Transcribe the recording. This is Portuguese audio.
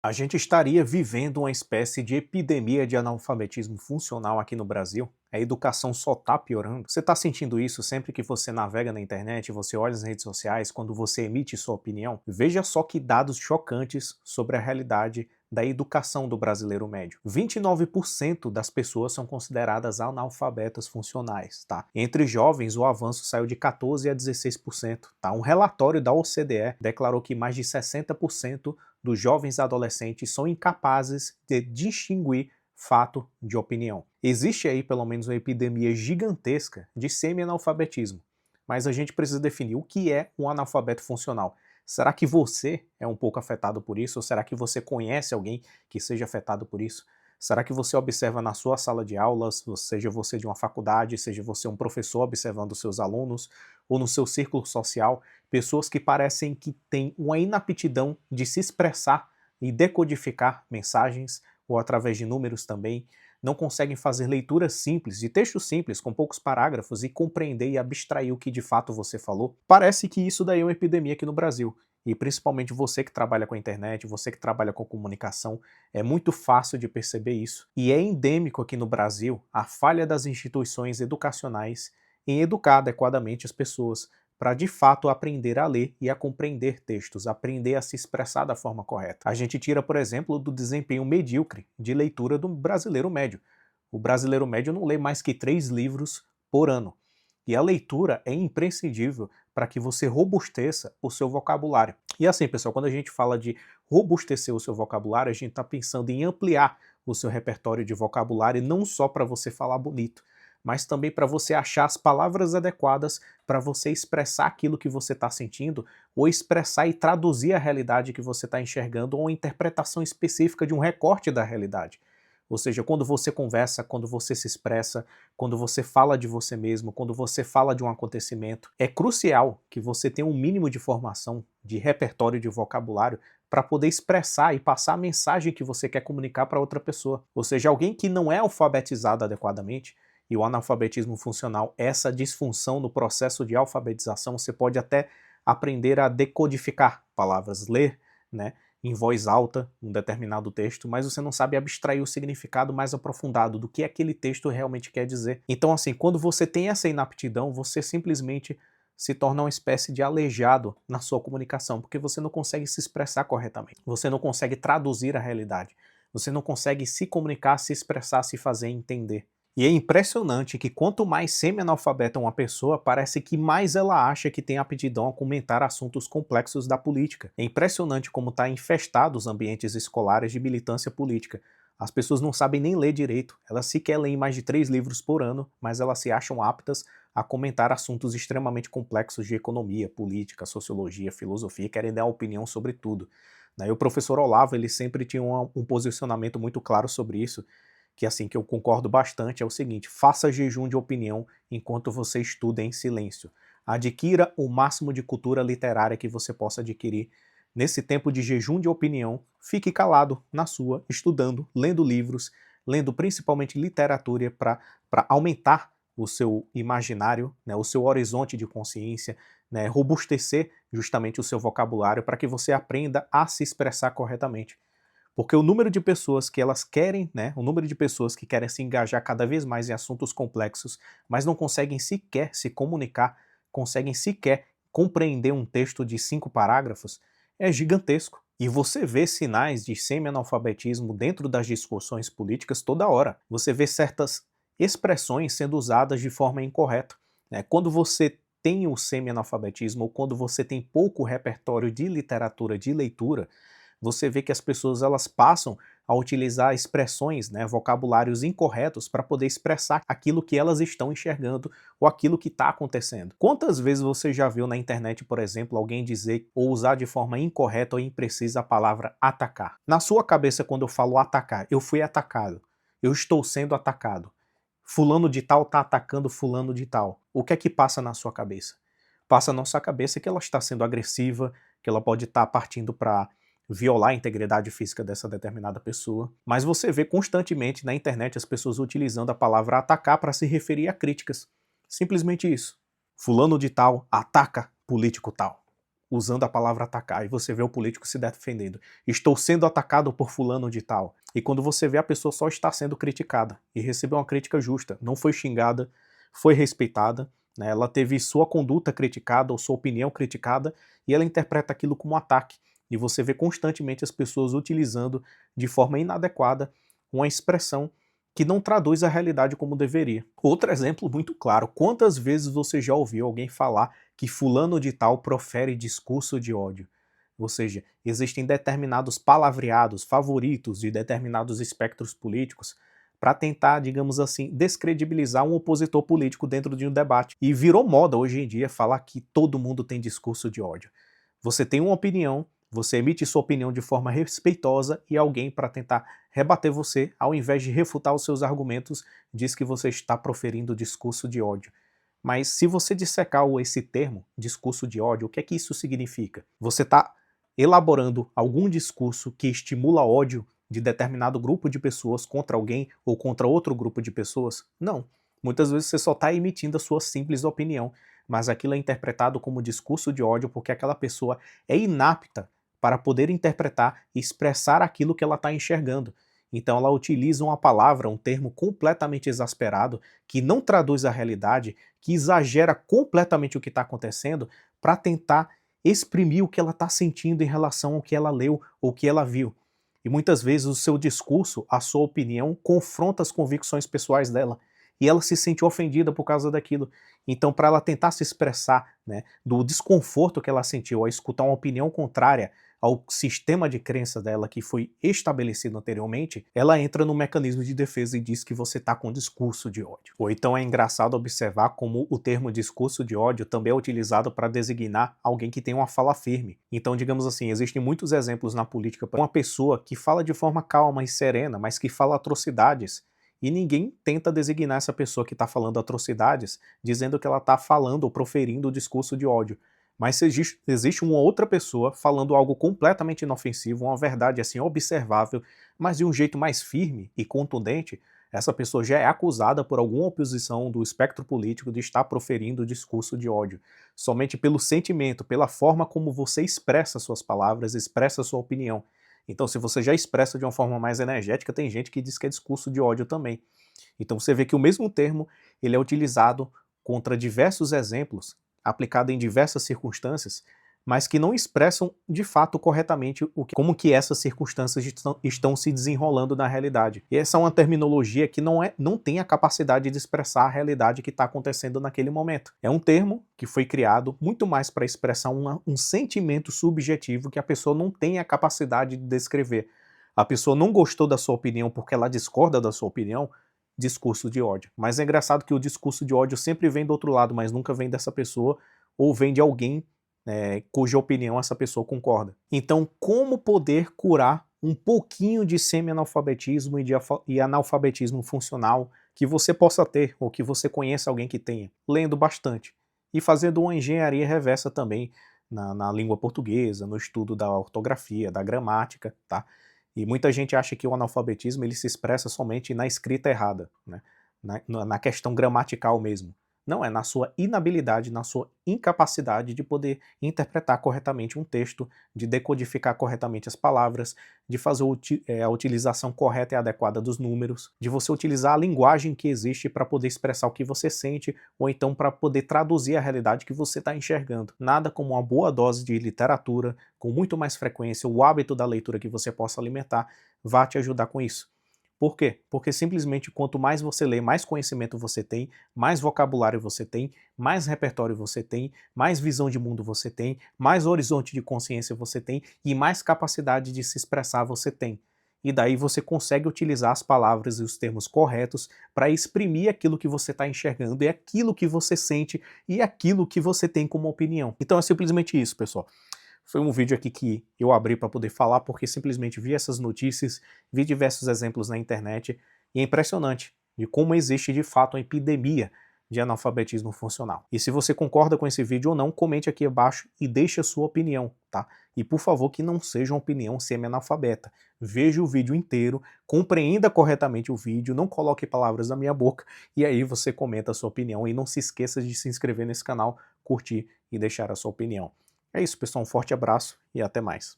A gente estaria vivendo uma espécie de epidemia de analfabetismo funcional aqui no Brasil. A educação só está piorando. Você está sentindo isso sempre que você navega na internet, você olha as redes sociais, quando você emite sua opinião? Veja só que dados chocantes sobre a realidade da educação do brasileiro médio. 29% das pessoas são consideradas analfabetas funcionais, tá? Entre jovens, o avanço saiu de 14 a 16%, tá? Um relatório da OCDE declarou que mais de 60% dos jovens adolescentes são incapazes de distinguir fato de opinião. Existe aí pelo menos uma epidemia gigantesca de semi-analfabetismo, mas a gente precisa definir o que é um analfabeto funcional. Será que você é um pouco afetado por isso? Ou será que você conhece alguém que seja afetado por isso? Será que você observa na sua sala de aulas, seja você de uma faculdade, seja você um professor observando seus alunos, ou no seu círculo social, pessoas que parecem que têm uma inaptidão de se expressar e decodificar mensagens, ou através de números também, não conseguem fazer leituras simples, de textos simples, com poucos parágrafos, e compreender e abstrair o que de fato você falou? Parece que isso daí é uma epidemia aqui no Brasil. E principalmente você que trabalha com a internet, você que trabalha com comunicação, é muito fácil de perceber isso. E é endêmico aqui no Brasil a falha das instituições educacionais em educar adequadamente as pessoas para de fato aprender a ler e a compreender textos, aprender a se expressar da forma correta. A gente tira, por exemplo, do desempenho medíocre de leitura do brasileiro médio. O brasileiro médio não lê mais que 3 livros por ano. E a leitura é imprescindível para que você robusteça o seu vocabulário. E assim, pessoal, quando a gente fala de robustecer o seu vocabulário, a gente está pensando em ampliar o seu repertório de vocabulário, e não só para você falar bonito, mas também para você achar as palavras adequadas para você expressar aquilo que você está sentindo, ou expressar e traduzir a realidade que você está enxergando, ou uma interpretação específica de um recorte da realidade. Ou seja, quando você conversa, quando você se expressa, quando você fala de você mesmo, quando você fala de um acontecimento, é crucial que você tenha um mínimo de formação, de repertório de vocabulário, para poder expressar e passar a mensagem que você quer comunicar para outra pessoa. Ou seja, alguém que não é alfabetizado adequadamente, e o analfabetismo funcional, essa disfunção no processo de alfabetização, você pode até aprender a decodificar palavras, ler, né, em voz alta um determinado texto, mas você não sabe abstrair o significado mais aprofundado do que aquele texto realmente quer dizer. Então, assim, quando você tem essa inaptidão, você simplesmente se torna uma espécie de aleijado na sua comunicação, porque você não consegue se expressar corretamente, você não consegue traduzir a realidade, você não consegue se comunicar, se expressar, se fazer entender. E é impressionante que quanto mais semi-analfabeta uma pessoa, parece que mais ela acha que tem aptidão a comentar assuntos complexos da política. É impressionante como está infestado os ambientes escolares de militância política. As pessoas não sabem nem ler direito, elas sequer leem mais de 3 livros por ano, mas elas se acham aptas a comentar assuntos extremamente complexos de economia, política, sociologia, filosofia, e querem dar opinião sobre tudo. E o professor Olavo, ele sempre tinha um posicionamento muito claro sobre isso, que assim, que eu concordo bastante, é o seguinte: faça jejum de opinião enquanto você estuda em silêncio. Adquira o máximo de cultura literária que você possa adquirir. Nesse tempo de jejum de opinião, fique calado na sua, estudando, lendo livros, lendo principalmente literatura para aumentar o seu imaginário, né, o seu horizonte de consciência, né, robustecer justamente o seu vocabulário para que você aprenda a se expressar corretamente. Porque o número de pessoas que elas querem, né, o número de pessoas que querem se engajar cada vez mais em assuntos complexos, mas não conseguem sequer se comunicar, conseguem sequer compreender um texto de 5 parágrafos, é gigantesco. E você vê sinais de semi-analfabetismo dentro das discussões políticas toda hora. Você vê certas expressões sendo usadas de forma incorreta, né? Quando você tem o semi-analfabetismo, ou quando você tem pouco repertório de literatura, de leitura, você vê que as pessoas elas passam a utilizar expressões, né, vocabulários incorretos para poder expressar aquilo que elas estão enxergando ou aquilo que está acontecendo. Quantas vezes você já viu na internet, por exemplo, alguém dizer ou usar de forma incorreta ou imprecisa a palavra atacar? Na sua cabeça, quando eu falo atacar, eu fui atacado, eu estou sendo atacado, fulano de tal está atacando fulano de tal. O que é que passa na sua cabeça? Passa na sua cabeça que ela está sendo agressiva, que ela pode estar partindo para violar a integridade física dessa determinada pessoa, mas você vê constantemente na internet as pessoas utilizando a palavra atacar para se referir a críticas. Simplesmente isso. Fulano de tal ataca político tal. usando a palavra atacar, e você vê o político se defendendo. Estou sendo atacado por fulano de tal. E quando você vê, a pessoa só está sendo criticada, e recebeu uma crítica justa, não foi xingada, foi respeitada, né? Ela teve sua conduta criticada ou sua opinião criticada, e ela interpreta aquilo como ataque. E você vê constantemente as pessoas utilizando de forma inadequada uma expressão que não traduz a realidade como deveria. Outro exemplo muito claro: quantas vezes você já ouviu alguém falar que fulano de tal profere discurso de ódio? Ou seja, existem determinados palavreados favoritos de determinados espectros políticos para tentar, digamos assim, descredibilizar um opositor político dentro de um debate. E virou moda hoje em dia falar que todo mundo tem discurso de ódio. Você tem uma opinião, você emite sua opinião de forma respeitosa, e alguém, para tentar rebater você, ao invés de refutar os seus argumentos, diz que você está proferindo discurso de ódio. Mas se você dissecar esse termo, discurso de ódio, o que é que isso significa? Você está elaborando algum discurso que estimula ódio de determinado grupo de pessoas contra alguém ou contra outro grupo de pessoas? Não. Muitas vezes você só está emitindo a sua simples opinião, mas aquilo é interpretado como discurso de ódio porque aquela pessoa é inapta para poder interpretar e expressar aquilo que ela está enxergando. Então ela utiliza uma palavra, um termo completamente exasperado, que não traduz a realidade, que exagera completamente o que está acontecendo, para tentar exprimir o que ela está sentindo em relação ao que ela leu ou que ela viu. E muitas vezes o seu discurso, a sua opinião, confronta as convicções pessoais dela. E ela se sente ofendida por causa daquilo. Então, para ela tentar se expressar, né, do desconforto que ela sentiu ao escutar uma opinião contrária ao sistema de crença dela que foi estabelecido anteriormente, ela entra no mecanismo de defesa e diz que você está com discurso de ódio. Ou então é engraçado observar como o termo discurso de ódio também é utilizado para designar alguém que tem uma fala firme. Então, digamos assim, existem muitos exemplos na política para uma pessoa que fala de forma calma e serena, mas que fala atrocidades. E ninguém tenta designar essa pessoa que está falando atrocidades, dizendo que ela está falando ou proferindo o discurso de ódio. Mas se existe uma outra pessoa falando algo completamente inofensivo, uma verdade assim observável, mas de um jeito mais firme e contundente, essa pessoa já é acusada por alguma oposição do espectro político de estar proferindo discurso de ódio. Somente pelo sentimento, pela forma como você expressa suas palavras, expressa sua opinião. Então, se você já expressa de uma forma mais energética, tem gente que diz que é discurso de ódio também. Então você vê que o mesmo termo ele é utilizado contra diversos exemplos, aplicado em diversas circunstâncias, mas que não expressam de fato corretamente como que essas circunstâncias estão se desenrolando na realidade. E essa é uma terminologia que não tem a capacidade de expressar a realidade que está acontecendo naquele momento. É um termo que foi criado muito mais para expressar um sentimento subjetivo que a pessoa não tem a capacidade de descrever. A pessoa não gostou da sua opinião porque ela discorda da sua opinião, discurso de ódio. Mas é engraçado que o discurso de ódio sempre vem do outro lado, mas nunca vem dessa pessoa ou vem de alguém cuja opinião essa pessoa concorda. Então, como poder curar um pouquinho de semi-analfabetismo e analfabetismo funcional que você possa ter ou que você conheça alguém que tenha? Lendo bastante e fazendo uma engenharia reversa também na língua portuguesa, no estudo da ortografia, da gramática, tá? E muita gente acha que o analfabetismo ele se expressa somente na escrita errada, né? Na questão gramatical mesmo. Não, é na sua inabilidade, na sua incapacidade de poder interpretar corretamente um texto, de decodificar corretamente as palavras, de fazer a utilização correta e adequada dos números, de você utilizar a linguagem que existe para poder expressar o que você sente, ou então para poder traduzir a realidade que você está enxergando. Nada como uma boa dose de literatura, com muito mais frequência, o hábito da leitura que você possa alimentar, vai te ajudar com isso. Por quê? Porque simplesmente quanto mais você lê, mais conhecimento você tem, mais vocabulário você tem, mais repertório você tem, mais visão de mundo você tem, mais horizonte de consciência você tem e mais capacidade de se expressar você tem. E daí você consegue utilizar as palavras e os termos corretos para exprimir aquilo que você está enxergando e aquilo que você sente e aquilo que você tem como opinião. Então é simplesmente isso, pessoal. Foi um vídeo aqui que eu abri para poder falar porque simplesmente vi essas notícias, vi diversos exemplos na internet e é impressionante de como existe de fato uma epidemia de analfabetismo funcional. E se você concorda com esse vídeo ou não, comente aqui abaixo e deixe a sua opinião, tá? E por favor que não seja uma opinião semi-analfabeta. Veja o vídeo inteiro, compreenda corretamente o vídeo, não coloque palavras na minha boca e aí você comenta a sua opinião e não se esqueça de se inscrever nesse canal, curtir e deixar a sua opinião. É isso, pessoal, um forte abraço e até mais.